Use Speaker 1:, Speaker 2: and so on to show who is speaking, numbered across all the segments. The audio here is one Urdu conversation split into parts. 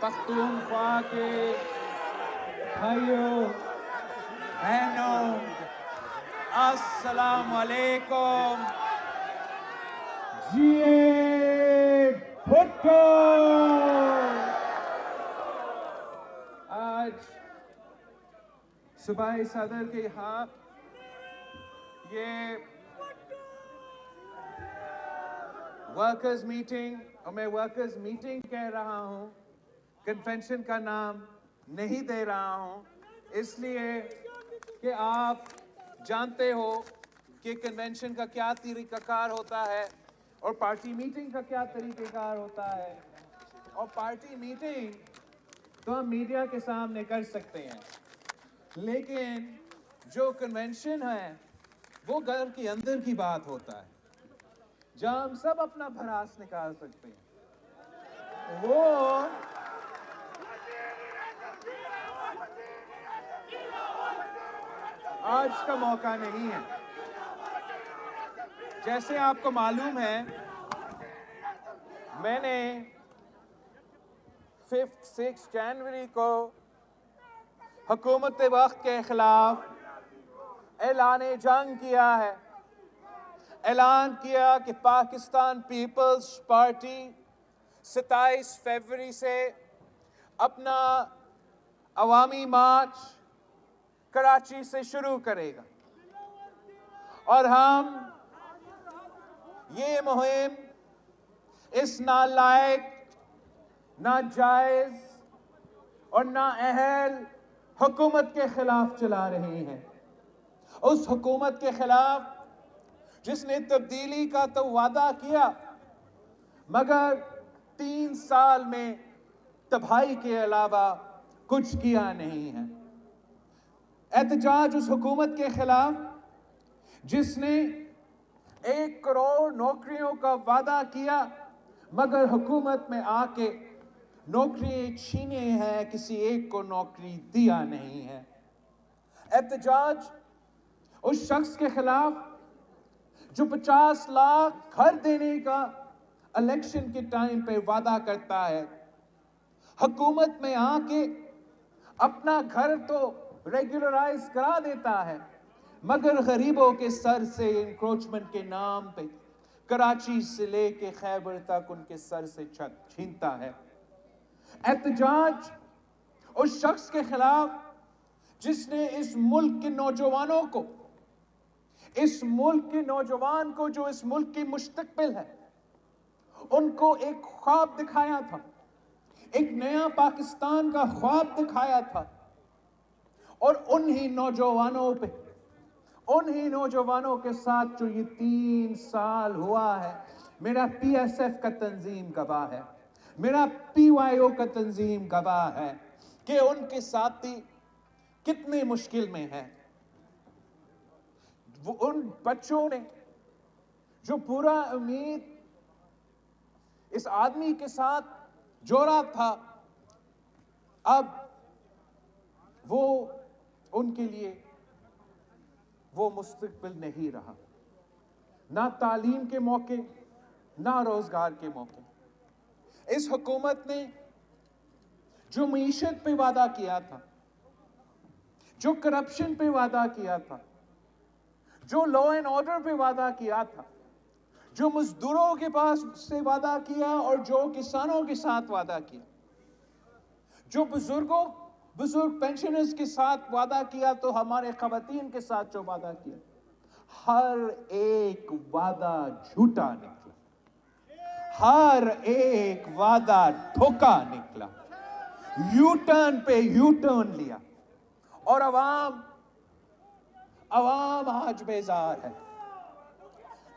Speaker 1: پختونخوا کے بھائیوں بہنوں السلام علیکم. جیے بھٹو. آج صوبہ صدر کے یہاں یہ ورکرز میٹنگ، اور میں ورکرز میٹنگ کہہ رہا ہوں، کنونشن کا نام نہیں دے رہا ہوں، اس لیے کہ آپ جانتے ہو کہ کنونشن کا کیا طریقہ کار ہوتا ہے اور پارٹی میٹنگ کا کیا طریقہ کار ہوتا ہے. اور پارٹی میٹنگ تو ہم میڈیا کے سامنے کر سکتے ہیں، لیکن جو کنونشن ہے وہ گھر کے اندر کی بات ہوتا ہے، جہاں ہم سب اپنا بھڑاس نکال سکتے ہیں. وہ آج کا موقع نہیں ہے. جیسے آپ کو معلوم ہے، میں نے 6 جنوری کو حکومت وقت کے خلاف اعلان جنگ کیا ہے. اعلان کیا کہ پاکستان پیپلز پارٹی 27 فروری سے اپنا عوامی مارچ کراچی سے شروع کرے گا، اور ہم یہ مہم اس نالائق، ناجائز اور نااہل حکومت کے خلاف چلا رہے ہیں. اس حکومت کے خلاف جس نے تبدیلی کا تو وعدہ کیا، مگر 3 سال میں تباہی کے علاوہ کچھ کیا نہیں ہے. احتجاج اس حکومت کے خلاف جس نے 1 کروڑ نوکریوں کا وعدہ کیا، مگر حکومت میں آ کے نوکری چھینے ہیں، کسی ایک کو نوکری دیا نہیں ہے. احتجاج اس شخص کے خلاف جو 50 لاکھ گھر دینے کا الیکشن کے ٹائم پہ وعدہ کرتا ہے، حکومت میں آ کے اپنا گھر تو ریگولرائز کرا دیتا ہے، مگر غریبوں کے سر سے انکروچمنٹ کے نام پہ کراچی سے لے کے خیبر تک ان کے سر سے چھت چھینتا ہے. احتجاج اس شخص کے خلاف جس نے اس ملک کے نوجوانوں کو، اس ملک کے نوجوان کو جو اس ملک کی مستقبل ہے، ان کو ایک خواب دکھایا تھا، ایک نیا پاکستان کا خواب دکھایا تھا، اور انہی نوجوانوں کے ساتھ جو یہ 3 سال ہوا ہے، میرا پی ایس ایف کا تنظیم گواہ ہے، میرا پی وائی او کا تنظیم گواہ ہے کہ ان کے ساتھی کتنے مشکل میں ہیں. وہ ان بچوں نے جو پورا امید اس آدمی کے ساتھ جوڑا تھا، اب وہ ان کے لیے وہ مستقبل نہیں رہا، نہ تعلیم کے موقع، نہ روزگار کے موقع. اس حکومت نے جو معیشت پہ وعدہ کیا تھا، جو کرپشن پہ وعدہ کیا تھا، جو لا اینڈ آرڈر پہ وعدہ کیا تھا، جو مزدوروں کے پاس سے وعدہ کیا اور جو کسانوں کے ساتھ وعدہ کیا، جو بزرگ پینشنرز کے ساتھ وعدہ کیا، تو ہمارے خواتین کے ساتھ جو وعدہ کیا، ہر ایک وعدہ جھوٹا نکلا، ہر ایک وعدہ دھوکا نکلا. یو ٹرن پہ یو ٹرن لیا، اور عوام آج بیزار ہے.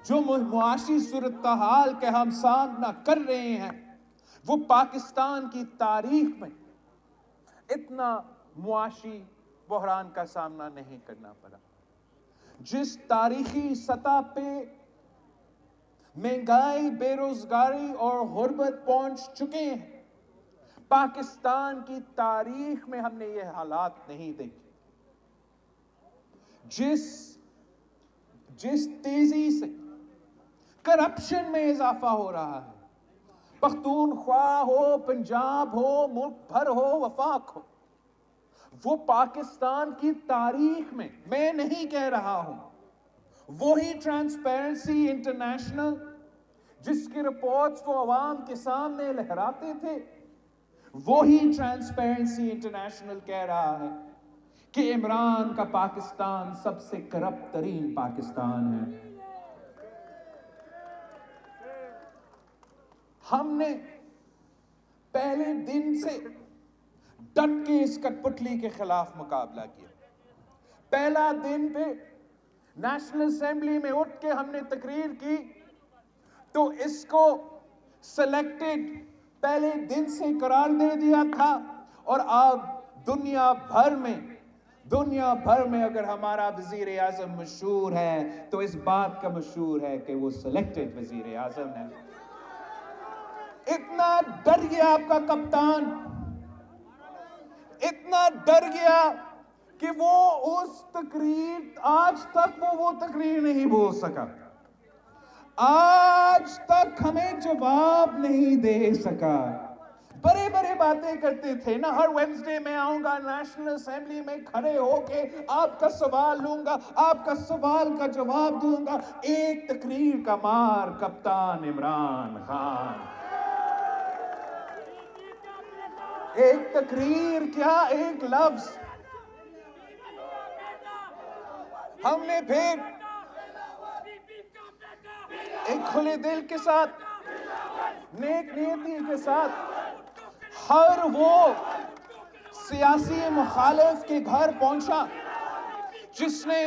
Speaker 1: جو معاشی صورتحال کے ہم سامنا کر رہے ہیں، وہ پاکستان کی تاریخ میں اتنا معاشی بحران کا سامنا نہیں کرنا پڑا. جس تاریخی سطح پہ مہنگائی، بے روزگاری اور غربت پہنچ چکے ہیں، پاکستان کی تاریخ میں ہم نے یہ حالات نہیں دیکھے. جس تیزی سے کرپشن میں اضافہ ہو رہا ہے، پختونخوا ہو، پنجاب ہو، ملک بھر ہو، وفاق ہو، وہ پاکستان کی تاریخ میں نہیں کہہ رہا ہوں، وہی ٹرانسپیرنسی انٹرنیشنل جس کی رپورٹس وہ عوام کے سامنے لہراتے تھے، وہی ٹرانسپیرنسی انٹرنیشنل کہہ رہا ہے کہ عمران کا پاکستان سب سے کرپٹ ترین پاکستان ہے۔ ہم نے پہلے دن سے ڈٹ کے اس کٹ پتلی کے خلاف مقابلہ کیا۔ پہلا دن پہ نیشنل اسمبلی میں اٹھ کے ہم نے تقریر کی تو اس کو سلیکٹڈ پہلے دن سے قرار دے دیا تھا، اور اب دنیا بھر میں اگر ہمارا وزیر اعظم مشہور ہے تو اس بات کا مشہور ہے کہ وہ سلیکٹڈ وزیر اعظم ہے۔ اتنا ڈر گیا آپ کا کپتان، اتنا ڈر گیا کہ وہ اس تقریر آج تک وہ تقریر نہیں بول سکا، آج تک ہمیں جواب نہیں دے سکا۔ بڑے باتیں کرتے تھے نا، ہر وینسڈے میں آؤں گا نیشنل اسمبلی میں کھڑے ہو کے آپ کا سوال لوں گا، آپ کا سوال کا جواب دوں گا۔ ایک تقریر کا مار کپتان عمران خان، ایک تقریر کیا، ایک لفظ۔ ہم نے پھر ایک کھلے دل کے ساتھ، نیک نیتی کے ساتھ ہر وہ سیاسی مخالف کے گھر پہنچا جس نے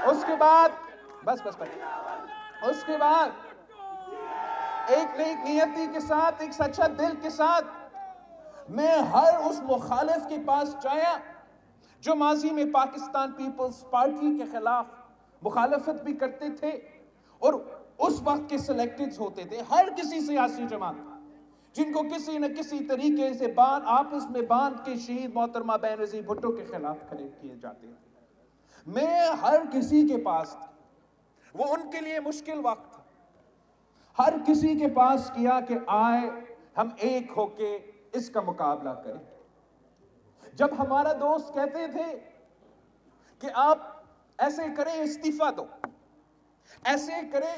Speaker 1: اس کے بعد اس کے بعد ایک نیک نیتی کے ساتھ، ایک سچا دل کے ساتھ میں ہر اس مخالف کے پاس جایا جو ماضی میں پاکستان پیپلز پارٹی کے خلاف مخالفت بھی کرتے تھے اور اس وقت کے سلیکٹڈز ہوتے تھے، ہر کسی سیاسی جماعت جن کو کسی نہ کسی طریقے سے آپس میں باندھ کے شہید محترمہ بینظیر بھٹو کے خلاف کھڑے کیے جاتے ہیں۔ میں ہر کسی کے پاس، وہ ان کے لیے مشکل وقت تھا، ہر کسی کے پاس کیا کہ آئے ہم ایک ہو کے اس کا مقابلہ کریں۔ جب ہمارا دوست کہتے تھے کہ آپ ایسے کریں استعفیٰ دو، ایسے کریں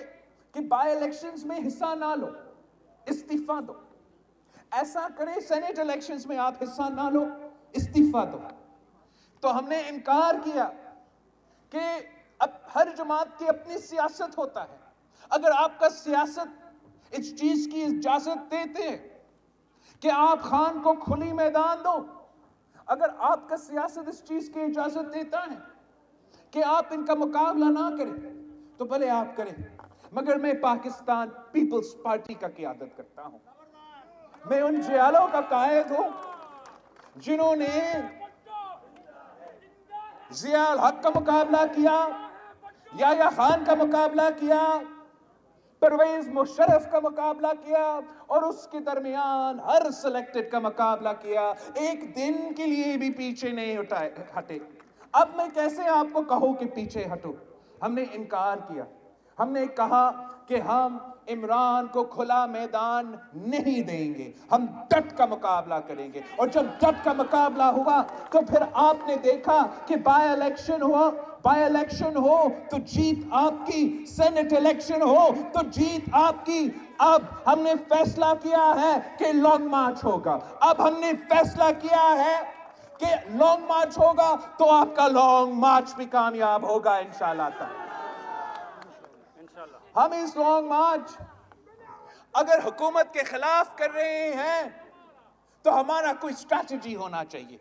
Speaker 1: کہ بائی الیکشنز میں حصہ نہ لو، استعفیٰ دو، ایسا کریں سینیٹ الیکشنز میں آپ حصہ نہ لو، استعفیٰ دو، تو ہم نے انکار کیا کہ اب ہر جماعت کی اپنی سیاست ہوتا ہے۔ اگر آپ کا سیاست اس چیز کی اجازت دیتے ہیں کہ آپ خان کو کھلی میدان دو، اگر آپ کا سیاست اس چیز کی اجازت دیتا ہے کہ آپ ان کا مقابلہ نہ کریں تو بھلے آپ کریں، مگر میں پاکستان پیپلز پارٹی کا قیادت کرتا ہوں۔ میں ان جیالوں کا قائد ہوں جنہوں نے ضیاء الحق کا مقابلہ کیا، یحییٰ خان کا مقابلہ کیا، پرویز مشرف کا مقابلہ کیا، اور اس کے درمیان ہر سلیکٹڈ کا مقابلہ کیا، ایک دن کے لیے بھی پیچھے نہیں ہٹے۔ اب میں کیسے آپ کو کہوں کہ پیچھے ہٹو؟ ہم نے انکار کیا، ہم نے کہا کہ ہم عمران کو کھلا میدان نہیں دیں گے، ہم ڈٹ کا مقابلہ کریں گے۔ اور جب ڈٹ کا مقابلہ ہوا تو پھر آپ نے دیکھا کہ بائی الیکشن ہوا، بائی الیکشن ہو تو جیت آپ کی، سینٹ الیکشن ہو تو جیت آپ کی۔ اب ہم نے فیصلہ کیا ہے کہ لانگ مارچ ہوگا، اب ہم نے فیصلہ کیا ہے کہ لانگ مارچ ہوگا تو آپ کا لانگ مارچ بھی کامیاب ہوگا انشاءاللہ تعالی۔ ہم اس لانگ مارچ اگر حکومت کے خلاف کر رہے ہیں تو ہمارا کوئی اسٹریٹجی ہونا چاہیے۔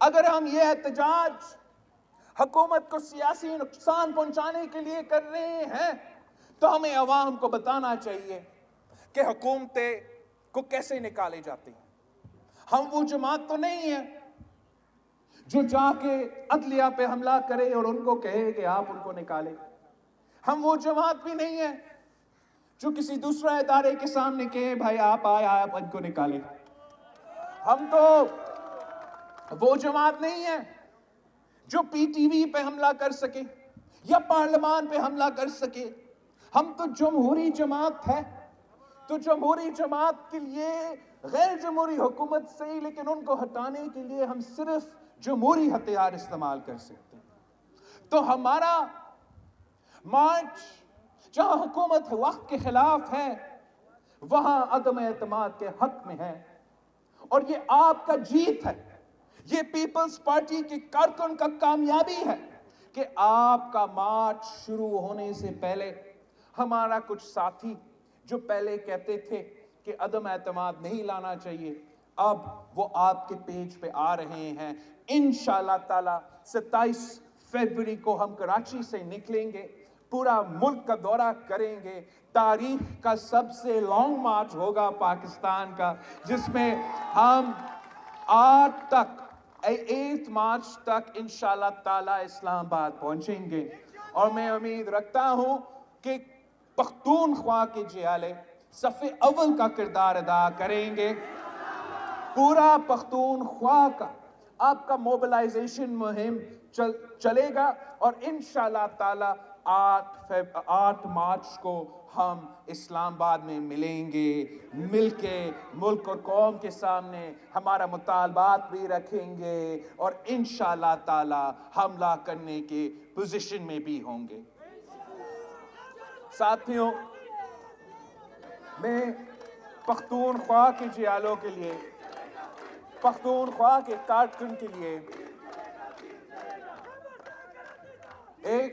Speaker 1: اگر ہم یہ احتجاج حکومت کو سیاسی نقصان پہنچانے کے لیے کر رہے ہیں تو ہمیں عوام کو بتانا چاہیے کہ حکومتیں کو کیسے نکالے جاتے ہیں۔ ہم وہ جماعت تو نہیں ہیں جو جا کے عدلیہ پہ حملہ کرے اور ان کو کہے کہ آپ ان کو نکالیں۔ ہم وہ جماعت بھی نہیں ہیں جو کسی دوسرے ادارے کے سامنے کہے بھائی آپ آئے آپ ان کو نکالیں۔ ہم تو وہ جماعت نہیں ہیں جو پی ٹی وی پہ حملہ کر سکے یا پارلیمان پہ حملہ کر سکے ہم تو جمہوری جماعت ہے، تو جمہوری جماعت کے لیے غیر جمہوری حکومت سے، لیکن ان کو ہٹانے کے لیے ہم صرف جمہوری ہتھیار استعمال کر سکتے ہیں۔ تو ہمارا مارچ جہاں حکومت وقت کے خلاف ہے، وہاں عدم اعتماد کے حق میں ہے، اور یہ آپ کا جیت ہے، یہ پیپلز پارٹی کے کارکن کا کامیابی ہے کہ آپ کا مارچ شروع ہونے سے پہلے ہمارا کچھ ساتھی جو پہلے کہتے تھے کہ عدم اعتماد نہیں لانا چاہیے، اب وہ آپ کے پیج پہ آ رہے ہیں۔ انشاءاللہ تعالی 27 فروری کو ہم کراچی سے نکلیں گے، پورا ملک کا دورہ کریں گے، تاریخ کا سب سے لانگ مارچ ہوگا پاکستان کا، جس میں ہم 8 مارچ تک انشاءاللہ تعالی اسلام آباد پہنچیں گے، اور میں امید رکھتا ہوں کہ پختونخوا کے جیالے صف اول کا کردار ادا کریں گے۔ پورا پختونخوا کا آپ کا موبلائزیشن مہم چلے گا، اور انشاءاللہ تعالی 8 مارچ کو ہم اسلام آباد میں ملیں گے، مل کے ملک اور قوم کے سامنے ہمارا مطالبات بھی رکھیں گے، اور انشاءاللہ تعالی حملہ کرنے کے پوزیشن میں بھی ہوں گے۔ ساتھیوں، میں پختونخوا کے جیالوں کے لیے، پختونخوا کے کارکن کے لیے ایک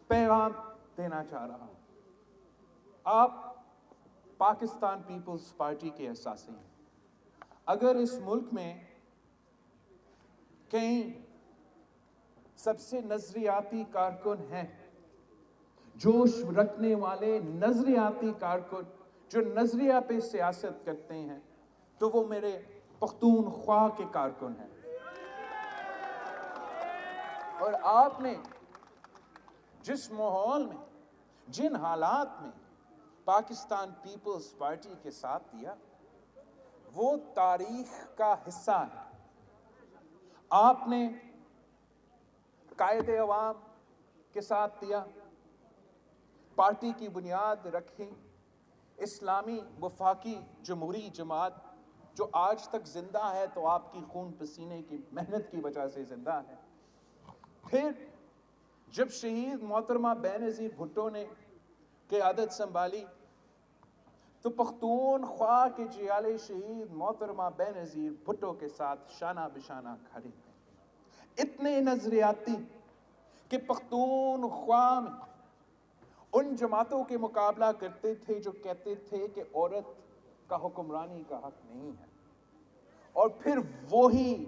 Speaker 1: پیغام دینا چاہ رہا ہوں۔ آپ پاکستان پیپلز پارٹی کے اثاثے ہیں۔ اگر اس ملک میں کئی سب سے نظریاتی کارکن ہیں، جوش رکھنے والے نظریاتی کارکن جو نظریہ پہ سیاست کرتے ہیں، تو وہ میرے پختونخوا کے کارکن ہیں۔ اور آپ نے جس ماحول میں، جن حالات میں پاکستان پیپلز پارٹی کے ساتھ دیا، وہ تاریخ کا حصہ ہے۔ آپ نے قائد عوام کے ساتھ دیا، پارٹی کی بنیاد رکھی، اسلامی وفاقی جمہوری جماعت جو آج تک زندہ ہے، تو آپ کی خون پسینے کی محنت کی وجہ سے زندہ ہے۔ پھر جب شہید محترمہ بے نظیر بھٹو نے قیادت سنبھالی، تو پختونخوا کے جیالے شہید محترمہ بے نظیر بھٹو کے ساتھ شانہ بشانہ کھڑے ہیں، اتنے نظریاتی کہ پختونخوا میں ان جماعتوں کے مقابلہ کرتے تھے جو کہتے تھے کہ عورت کا حکمرانی کا حق نہیں ہے، اور پھر وہی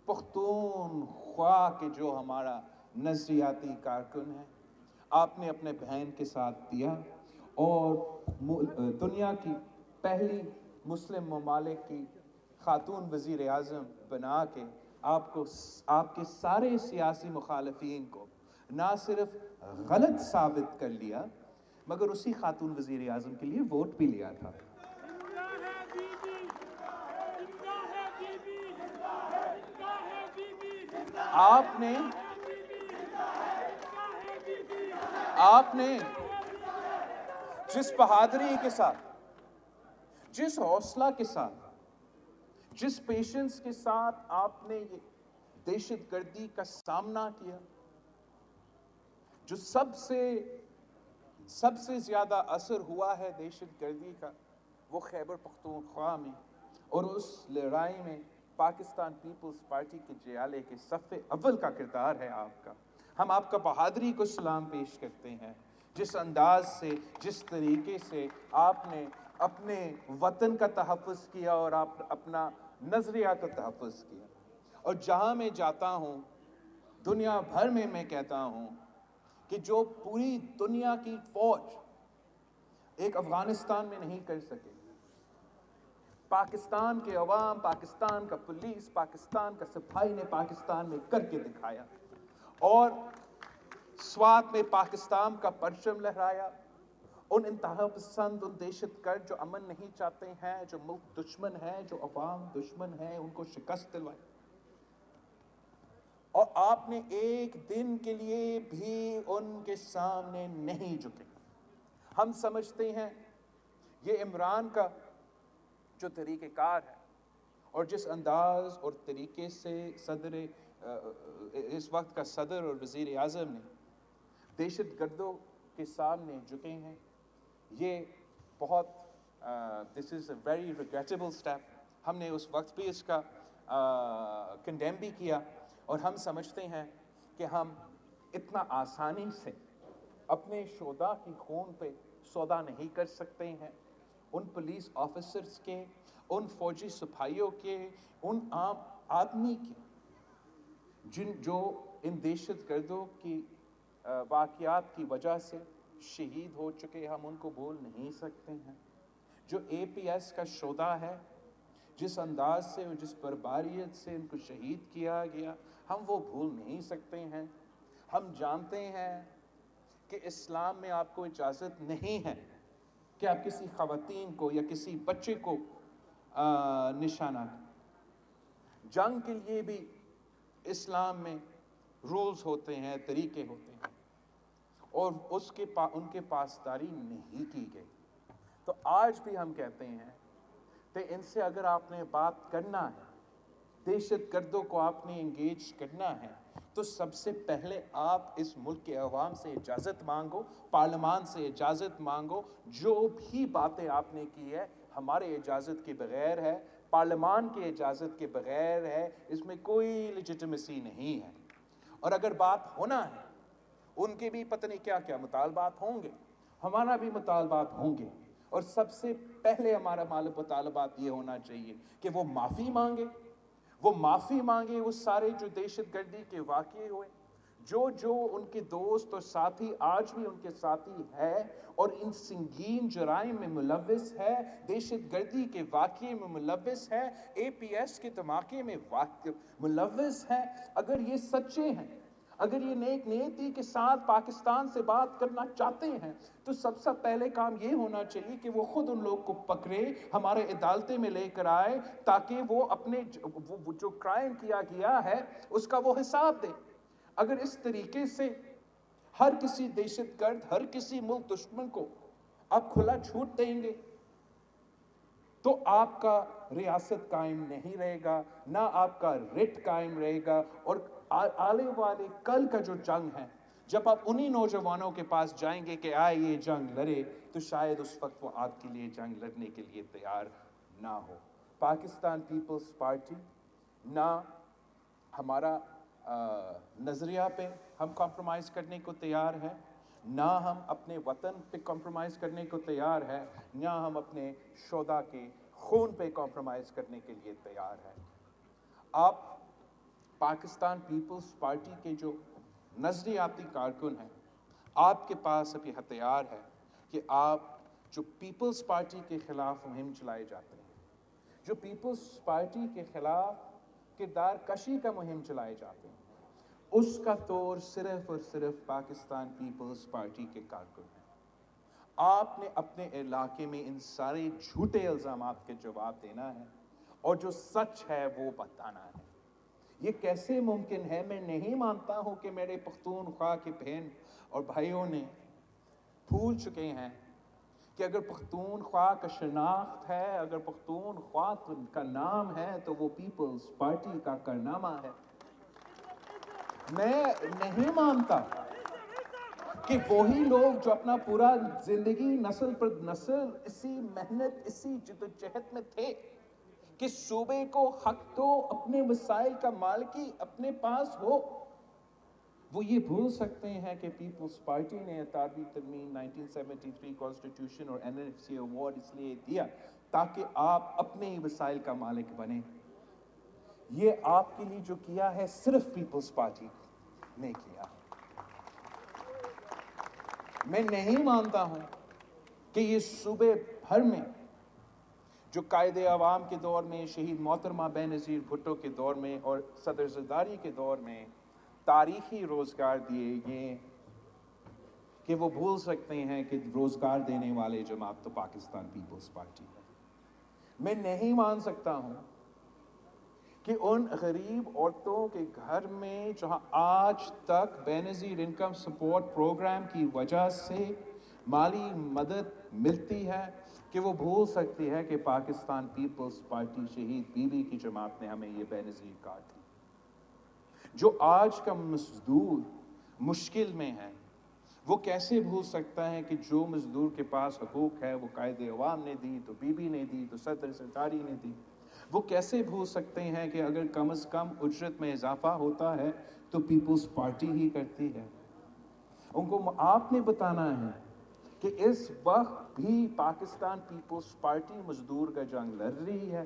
Speaker 1: پختونخوا کے جو ہمارا نظریاتی کارکن ہے، آپ نے اپنے بہن کے ساتھ دیا، اور دنیا کی پہلی مسلم ممالک کی خاتون وزیر اعظم بنا کے آپ کے سارے سیاسی مخالفین کو نہ صرف غلط ثابت کر لیا، مگر اسی خاتون وزیر اعظم کے لیے ووٹ بھی لیا تھا۔ آپ نے جس بہادری کے ساتھ، جس حوصلہ کے ساتھ، جس پیشنس کے ساتھ آپ نے یہ دہشت گردی کا سامنا کیا، جو سب سے زیادہ اثر ہوا ہے دہشت گردی کا، وہ خیبر پختونخوا میں، اور اس لڑائی میں پاکستان پیپلز پارٹی کے جیالے کے صف اول کا کردار ہے آپ کا۔ ہم آپ کا بہادری کو سلام پیش کرتے ہیں، جس انداز سے، جس طریقے سے آپ نے اپنے وطن کا تحفظ کیا اور آپ اپنا نظریہ کا تحفظ کیا۔ اور جہاں میں جاتا ہوں، دنیا بھر میں میں کہتا ہوں کہ جو پوری دنیا کی فوج ایک افغانستان میں نہیں کر سکے، پاکستان کے عوام، پاکستان کا پولیس، پاکستان کا سپاہی نے پاکستان میں کر کے دکھایا، اور سوات میں پاکستان کا پرچم لہرایا۔ ان انتہا پسند، ان دہشت گرد جو امن نہیں چاہتے ہیں، جو ملک دشمن ہیں، جو عوام دشمن ہیں، ان کو شکست دلوائی۔ اور آپ نے ایک دن کے لیے بھی ان کے سامنے نہیں جھکے۔ ہم سمجھتے ہیں یہ عمران کا جو طریقہ کار ہے اور جس انداز اور طریقے سے اس وقت کا صدر اور وزیر اعظم نے دہشت گردوں کے سامنے جھکے ہیں، یہ بہت دس از اے ویری ریگریٹیبل اسٹیپ۔ ہم نے اس وقت بھی اس کا کنڈیم بھی کیا، اور ہم سمجھتے ہیں کہ ہم اتنا آسانی سے اپنے شہداء کی خون پہ سودا نہیں کر سکتے ہیں، ان پولیس آفیسرز کے، ان فوجی سپاہیوں کے، ان عام آدمی کے جو ان دہشت گردوں کی واقعات کی وجہ سے شہید ہو چکے، ہم ان کو بھول نہیں سکتے ہیں۔ جو اے پی ایس کا شہداء ہے، جس انداز سے اور جس بربریت سے ان کو شہید کیا گیا، ہم وہ بھول نہیں سکتے ہیں۔ ہم جانتے ہیں کہ اسلام میں آپ کو اجازت نہیں ہے کہ آپ کسی خواتین کو یا کسی بچے کو نشانہ کریں۔ جنگ کے لیے بھی اسلام میں رولز ہوتے ہیں، طریقے ہوتے ہیں، اور ان کے پاسداری نہیں کی گئی۔ تو آج بھی ہم کہتے ہیں کہ ان سے اگر آپ نے بات کرنا ہے، دہشت گردوں کو آپ نے انگیج کرنا ہے، تو سب سے پہلے آپ اس ملک کے عوام سے اجازت مانگو، پارلیمان سے اجازت مانگو۔ جو بھی باتیں آپ نے کی ہے ہمارے اجازت کے بغیر ہے، پارلیمان کی اجازت کے بغیر ہے، اس میں کوئی لیجٹمیسی نہیں ہے۔ اور اگر بات ہونا ہے، ان کے بھی پتہ نہیں کیا کیا مطالبات ہوں گے، ہمارا بھی مطالبات ہوں گے، اور سب سے پہلے ہمارا مطالبات یہ ہونا چاہیے کہ وہ معافی مانگے، وہ سارے جو دہشت گردی کے واقعے ہوئے، جو ان کے دوست اور ساتھی آج بھی ان کے ساتھی ہے اور ان سنگین جرائم میں ملوث ہے، دہشت گردی کے واقعے میں ملوث ہے، اے پی ایس کے دھماکے میں ملوث ہے، اگر یہ سچے ہیں، اگر یہ نیک نیتی کے ساتھ پاکستان سے بات کرنا چاہتے ہیں، تو سب سے پہلے کام یہ ہونا چاہیے کہ وہ خود ان لوگ کو پکڑے، ہمارے عدالتیں میں لے کر آئے، تاکہ وہ اپنے جو کرائم کیا گیا ہے اس کا وہ حساب دے۔ اگر اس طریقے سے ہر کسی دہشت گرد، ہر کسی ملک دشمن کو آپ کھلا چھوٹ دیں گے، تو آپ کا ریاست قائم نہیں رہے گا، نہ آپ کا رٹ قائم رہے گا، اور آنے والے کل کا جو جنگ ہے، جب آپ انہی نوجوانوں کے پاس جائیں گے کہ آئے یہ جنگ لڑے، تو شاید اس وقت وہ آپ کے لیے جنگ لڑنے کے لیے تیار نہ ہو۔ پاکستان پیپلز پارٹی نہ ہمارا نظریہ پہ ہم کمپرومائز کرنے کو تیار ہیں، نہ ہم اپنے وطن پہ کمپرومائز کرنے کو تیار ہے، نہ ہم اپنے شہداء کے خون پہ کمپرومائز کرنے کے لیے تیار ہیں۔ آپ پاکستان پیپلز پارٹی کے جو نظریاتی کارکن ہیں، آپ کے پاس ابھی ہتھیار ہے کہ آپ جو پیپلز پارٹی کے خلاف مہم چلائے جاتے ہیں، جو پیپلز پارٹی کے خلاف کردار کشی کا مہم چلائے جاتے ہیں، اس کا طور صرف اور صرف پاکستان پیپلز پارٹی کے کارکن ہیں۔ آپ نے اپنے علاقے میں ان سارے جھوٹے الزامات کے جواب دینا ہے، اور جو سچ ہے وہ بتانا ہے۔ یہ کیسے ممکن ہے؟ میں نہیں مانتا ہوں کہ میرے پختونخوا کے بہن اور بھائیوں نے بھول چکے ہیں کہ اگر پختونخوا کا شناخت ہے، اگر پختونخوا کا نام ہے، تو وہ پیپلز پارٹی کا کارنامہ ہے۔ میں نہیں مانتا کہ وہی لوگ جو اپنا پورا زندگی نسل پر نسل اسی محنت، اسی جدوجہد میں تھے کہ صوبے کو حق تو اپنے وسائل کا مالکی اپنے پاس ہو، وہ یہ بھول سکتے ہیں کہ پیپلز پارٹی نے 18ویں ترمیم 1973 کانسٹیٹیوشن اور این ایف سی ایوارڈ اس لیے دیا تاکہ آپ اپنے ہی وسائل کا مالک بنیں۔ یہ آپ کے لیے جو کیا ہے صرف پیپلز پارٹی نے کیا۔ میں نہیں مانتا ہوں کہ یہ صوبے بھر میں جو قائد عوام کے دور میں، شہید محترمہ بینظیر بھٹو کے دور میں اور صدر زرداری کے دور میں تاریخی روزگار دیے گئے، کہ وہ بھول سکتے ہیں کہ روزگار دینے والے جماعت تو پاکستان پیپلز پارٹی ہے۔ میں نہیں مان سکتا ہوں کہ ان غریب عورتوں کے گھر میں جہاں آج تک بے نظیر انکم سپورٹ پروگرام کی وجہ سے مالی مدد ملتی ہے، کہ وہ بھول سکتی ہے کہ پاکستان پیپلز پارٹی شہید بیوی کی جماعت نے ہمیں یہ بے نظیر کاٹ دی۔ جو آج کا مزدور مشکل میں ہے، وہ کیسے بھول سکتا ہے کہ جو مزدور کے پاس حقوق ہے وہ قائد عوام نے دی، تو بی بی نے دی، تو صدر سرکاری نے دی؟ وہ کیسے بھول سکتے ہیں کہ اگر کم از کم اجرت میں اضافہ ہوتا ہے تو پیپلز پارٹی ہی کرتی ہے؟ ان کو آپ نے بتانا ہے کہ اس وقت بھی پاکستان پیپلز پارٹی مزدور کا جنگ لڑ رہی ہے۔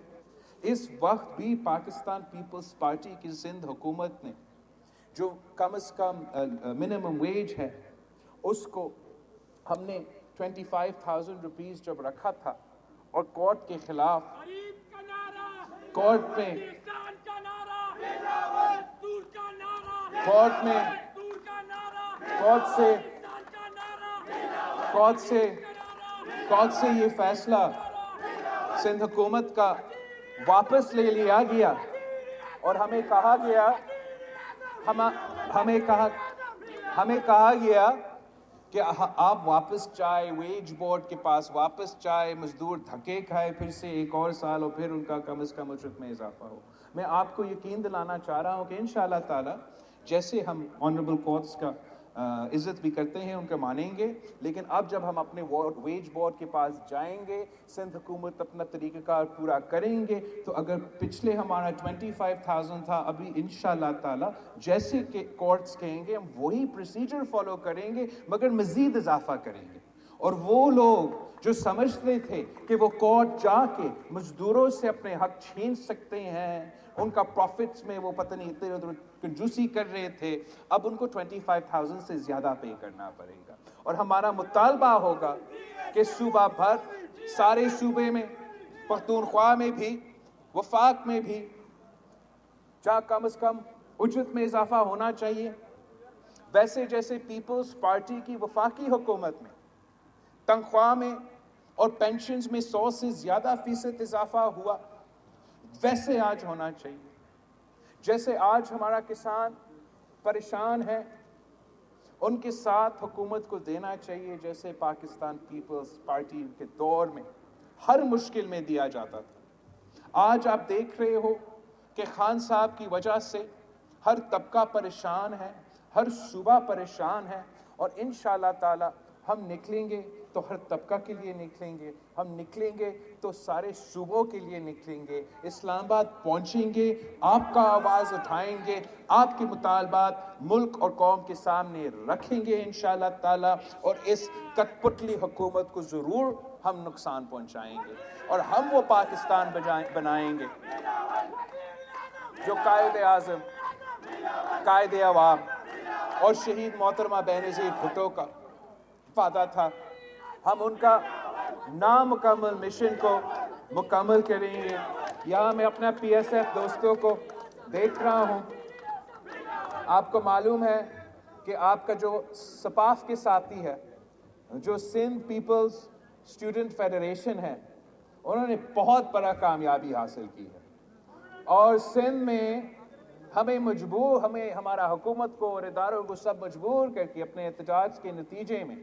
Speaker 1: اس وقت بھی پاکستان پیپلز پارٹی کی سندھ حکومت نے جو کم از کم منیمم ویج ہے، اس کو ہم نے 25,000 روپیز جب رکھا تھا اور کورٹ کے خلاف کورٹ میں یہ فیصلہ سندھ حکومت کا واپس لے لیا گیا اور ہمیں کہا گیا کہ آپ واپس جائے ویج بورڈ کے پاس، واپس جائے، مزدور دھکے کھائے پھر سے ایک اور سال، اور پھر ان کا کم از کم اجرت میں اضافہ ہو۔ میں آپ کو یقین دلانا چاہ رہا ہوں کہ انشاءاللہ تعالی جیسے ہم آنریبل کورٹس کا عزت بھی کرتے ہیں، ان کا مانیں گے، لیکن اب جب ہم اپنے ویج بورڈ کے پاس جائیں گے، سندھ حکومت اپنا طریقہ کار پورا کریں گے، تو اگر پچھلے ہمارا 25,000 تھا، ابھی انشاءاللہ تعالی جیسے کہ کورٹس کہیں گے ہم وہی پروسیجر فالو کریں گے، مگر مزید اضافہ کریں گے۔ اور وہ لوگ جو سمجھتے تھے کہ وہ کورٹ جا کے مزدوروں سے اپنے حق چھین سکتے ہیں، ان کا پروفٹس میں وہ پتہ نہیں ادھر ادھر کنجوسی کر رہے تھے، اب ان کو 25,000 سے زیادہ پے کرنا پڑے گا۔ اور ہمارا مطالبہ ہوگا کہ صوبہ بھر، سارے صوبے میں، پختونخوا میں بھی، وفاق میں بھی، جہاں کم از کم اجرت میں اضافہ ہونا چاہیے، ویسے جیسے پیپلز پارٹی کی وفاقی حکومت میں تنخواہ میں اور پینشنز میں 100 سے زیادہ فیصد اضافہ ہوا، ویسے آج ہونا چاہیے۔ جیسے آج ہمارا کسان پریشان ہے، ان کے ساتھ حکومت کو دینا چاہیے جیسے پاکستان پیپلز پارٹی کے دور میں ہر مشکل میں دیا جاتا تھا۔ آج آپ دیکھ رہے ہو کہ خان صاحب کی وجہ سے ہر طبقہ پریشان ہے، ہر صوبہ پریشان ہے، اور انشاءاللہ تعالی ہم نکلیں گے تو ہر طبقہ کے لیے نکلیں گے، ہم نکلیں گے تو سارے صوبوں کے لیے نکلیں گے، اسلام آباد پہنچیں گے، آپ کا آواز اٹھائیں گے، آپ کے مطالبات ملک اور قوم کے سامنے رکھیں گے انشاءاللہ تعالی، اور اس کٹ پتلی حکومت کو ضرور ہم نقصان پہنچائیں گے، اور ہم وہ پاکستان بنائیں گے جو قائد اعظم، قائد عوام اور شہید محترمہ بے نظیر بھٹو کا وعدہ تھا۔ ہم ان کا نامکمل مشن کو مکمل کریں گے۔ یہاں میں اپنا پی ایس ایف دوستوں کو دیکھ رہا ہوں، آپ کو معلوم ہے کہ آپ کا جو سپاف کے ساتھی ہے، جو سندھ پیپلز اسٹوڈنٹ فیڈریشن ہے، انہوں نے بہت بڑا کامیابی حاصل کی ہے، اور سندھ میں ہمیں ہمارا حکومت کو اور اداروں کو سب مجبور کر کے اپنے احتجاج کے نتیجے میں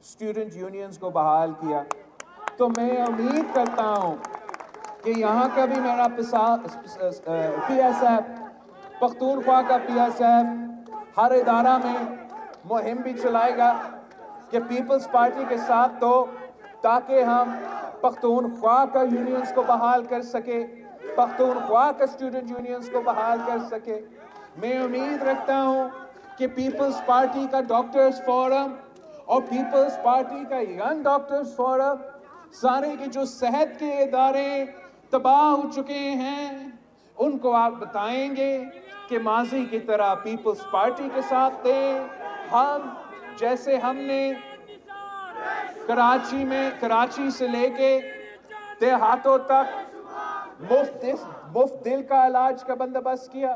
Speaker 1: اسٹوڈنٹ یونینز کو بحال کیا۔ تو میں امید کرتا ہوں کہ یہاں کا بھی میرا پی ایس ایف، پختونخوا کا پی ایس ایف ہر ادارہ میں مہم بھی چلائے گا کہ پیپلز پارٹی کے ساتھ دو، تاکہ ہم پختونخوا کا یونینز کو بحال کر سکے، پختونخوا کا اسٹوڈنٹ یونینز کو بحال کر سکے۔ میں امید رکھتا ہوں کہ پیپلز پارٹی کا ڈاکٹرز فورم اور پیپلز پارٹی کا ینگ ڈاکٹرز فورم، سارے کے جو صحت کے ادارے تباہ ہو چکے ہیں، ان کو آپ بتائیں گے کہ ماضی کی طرح پیپلز پارٹی کے ساتھ دیں۔ ہم جیسے ہم نے کراچی سے لے کے دیہاتوں تک مفت دل کا علاج کا بندوبست کیا،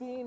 Speaker 1: 3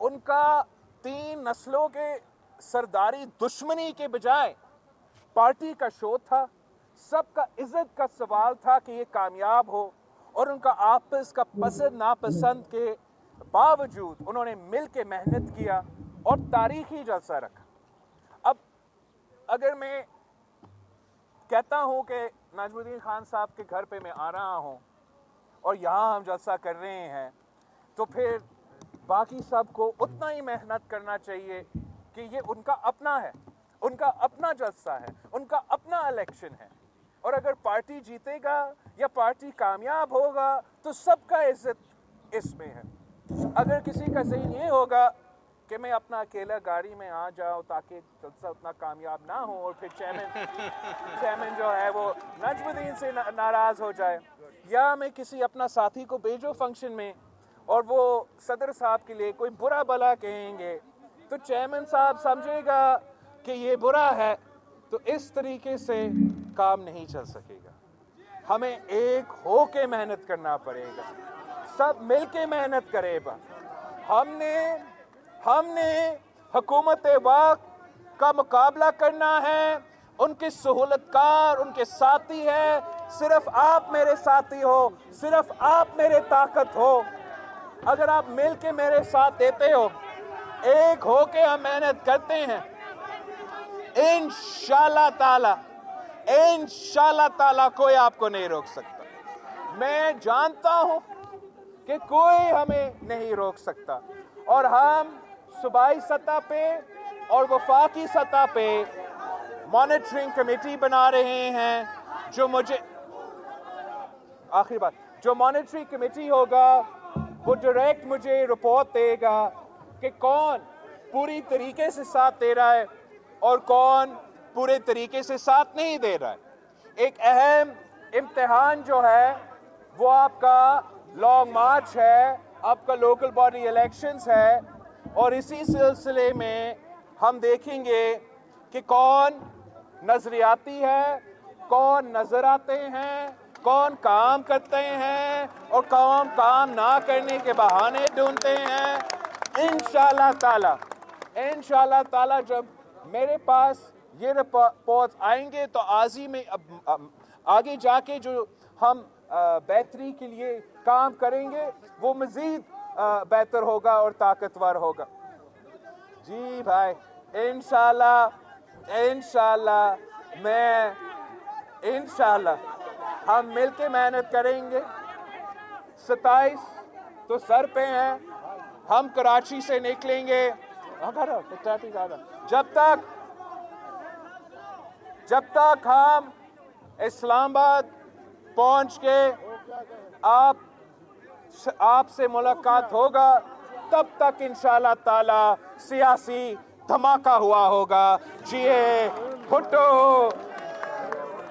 Speaker 1: ان کا 3 نسلوں کے سرداری دشمنی کے بجائے پارٹی کا شو تھا، سب کا عزت کا سوال تھا کہ یہ کامیاب ہو، اور ان کا آپس کا پسند ناپسند کے باوجود انہوں نے مل کے محنت کیا اور تاریخی جلسہ رکھا۔ اب اگر میں کہتا ہوں کہ نجم الدین خان صاحب کے گھر پہ میں آ رہا ہوں اور یہاں ہم جلسہ کر رہے ہیں، تو پھر باقی سب کو اتنا ہی محنت کرنا چاہیے کہ یہ ان کا اپنا ہے، ان کا اپنا جلسہ ہے، ان کا اپنا الیکشن ہے، اور اگر پارٹی جیتے گا یا پارٹی کامیاب ہوگا تو سب کا عزت اس میں ہے۔ اگر کسی کا ذہن یہ ہوگا کہ میں اپنا اکیلا گاڑی میں آ جاؤں تاکہ جلسہ اتنا کامیاب نہ ہو اور پھر چیئرمین جو ہے وہ نجم الدین سے ناراض ہو جائے، یا میں کسی اپنا ساتھی کو بھیجو فنکشن میں اور وہ صدر صاحب کے لیے کوئی برا بلا کہیں گے تو چیئرمین صاحب سمجھے گا کہ یہ برا ہے، تو اس طریقے سے کام نہیں چل سکے گا۔ ہمیں ایک ہو کے محنت کرنا پڑے گا، سب مل کے محنت کرے گا۔ ہم نے حکومت وقت کا مقابلہ کرنا ہے، ان کے سہولت کار ان کے ساتھی ہے، صرف آپ میرے ساتھی ہو، صرف آپ میرے طاقت ہو۔ اگر آپ مل کے میرے ساتھ دیتے ہو، ایک ہو کے ہم محنت کرتے ہیں، انشاءاللہ تعالی کوئی آپ کو نہیں روک سکتا۔ میں جانتا ہوں کہ کوئی ہمیں نہیں روک سکتا، اور ہم صوبائی سطح پہ اور وفاقی سطح پہ مانیٹرنگ کمیٹی بنا رہے ہیں، جو مانیٹرنگ کمیٹی ہوگا وہ ڈائریکٹ مجھے رپورٹ دے گا کہ کون پوری طریقے سے ساتھ دے رہا ہے اور کون پورے طریقے سے ساتھ نہیں دے رہا ہے۔ ایک اہم امتحان جو ہے وہ آپ کا لانگ مارچ ہے، آپ کا لوکل باڈی الیکشنز ہے، اور اسی سلسلے میں ہم دیکھیں گے کہ کون نظریاتی ہے، کون نظر آتے ہیں، کون کام کرتے ہیں اور کون کام نہ کرنے کے بہانے ڈھونڈتے ہیں۔ انشاءاللہ تعالی جب میرے پاس یہ رپورٹ آئیں گے تو آگے جا کے جو ہم بہتری کے لیے کام کریں گے وہ مزید بہتر ہوگا اور طاقتور ہوگا۔ جی بھائی، انشاءاللہ ہم مل کے محنت کریں گے۔ 27 تو سر پہ ہیں، ہم کراچی سے نکلیں گے، جب تک ہم اسلام آباد پہنچ کے آپ سے ملاقات ہوگا تب تک انشاءاللہ تعالی سیاسی دھماکہ ہوا ہوگا۔ جی بھٹو